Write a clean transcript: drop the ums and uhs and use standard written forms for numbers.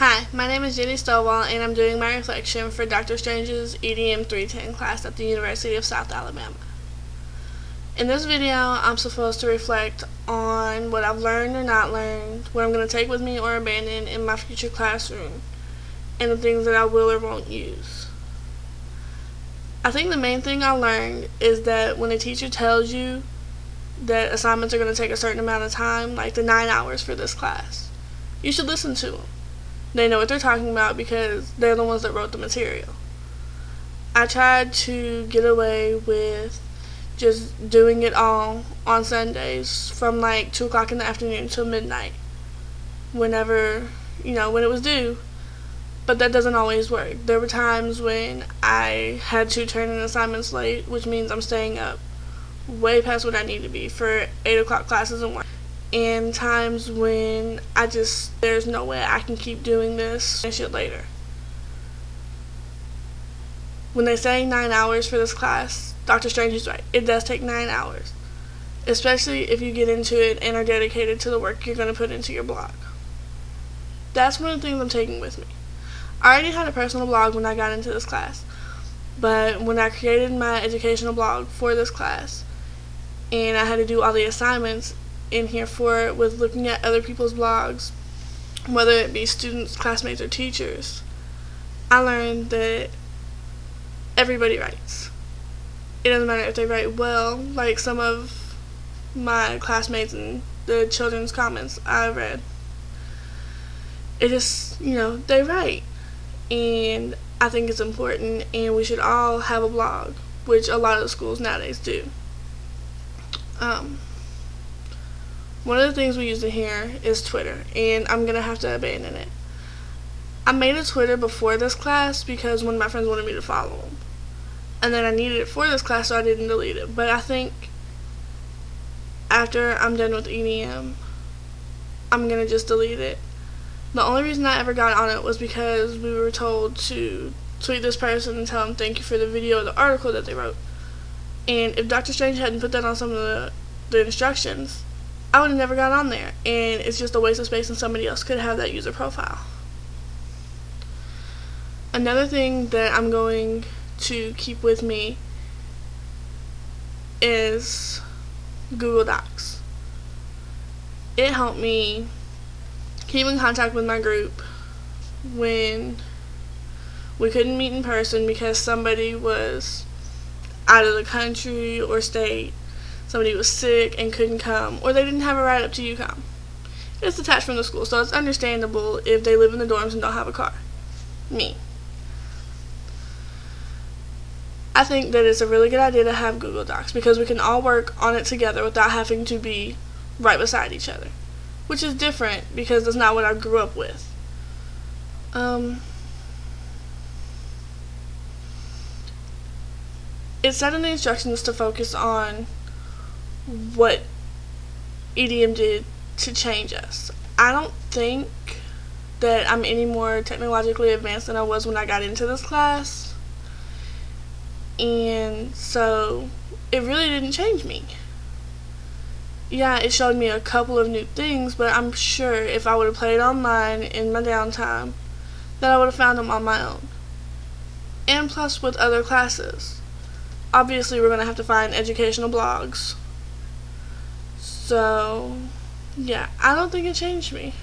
Hi, my name is Jeni and I'm doing my reflection for Dr. Strange's EDM 310 class at the University of South Alabama. In this video, I'm supposed to reflect on what I've learned or not learned, what I'm going to take with me or abandon in my future classroom, and the things that I will or won't use. I think the main thing I learned is that when a teacher tells you that assignments are going to take a certain amount of time, like the 9 hours for this class, you should listen to them. They know what they're talking about because they're the ones that wrote the material. I tried to get away with just doing it all on Sundays from like 2 o'clock in the afternoon till midnight, when it was due. But that doesn't always work. There were times when I had to turn in assignments late, which means I'm staying up way past what I need to be for 8 o'clock classes and work. And times when there's no way I can keep doing this, finish it later. When they say 9 hours for this class, Dr. Strange is right. It does take 9 hours, especially if you get into it and are dedicated to the work you're going to put into your blog. That's one of the things I'm taking with me. I already had a personal blog when I got into this class, but when I created my educational blog for this class, and I had to do all the assignments in here for it with looking at other people's blogs, whether it be students, classmates, or teachers, I learned that everybody writes. It doesn't matter if they write well, like some of my classmates and the children's comments I read. It just, they write. And I think it's important, and we should all have a blog, which a lot of the schools nowadays do. One of the things we use in here is Twitter, and I'm going to have to abandon it. I made a Twitter before this class because one of my friends wanted me to follow him. And then I needed it for this class, so I didn't delete it. But I think after I'm done with EDM, I'm going to just delete it. The only reason I ever got on it was because we were told to tweet this person and tell them thank you for the video or the article that they wrote. And if Dr. Strange hadn't put that on some of the instructions, I would have never got on there. And it's just a waste of space, and somebody else could have that user profile. Another thing that I'm going to keep with me is Google Docs. It helped me keep in contact with my group when we couldn't meet in person because somebody was out of the country or state, somebody was sick and couldn't come, or they didn't have a ride up to UConn. It's detached from the school, so it's understandable if they live in the dorms and don't have a car. Me. I think that it's a really good idea to have Google Docs because we can all work on it together without having to be right beside each other, which is different because that's not what I grew up with. It said in the instructions to focus on what EDM did to change us. I don't think that I'm any more technologically advanced than I was when I got into this class, and so it really didn't change me. Yeah, it showed me a couple of new things, but I'm sure if I would have played online in my downtime, that I would have found them on my own. And plus with other classes. Obviously, we're going to have to find educational blogs. So, yeah, I don't think it changed me.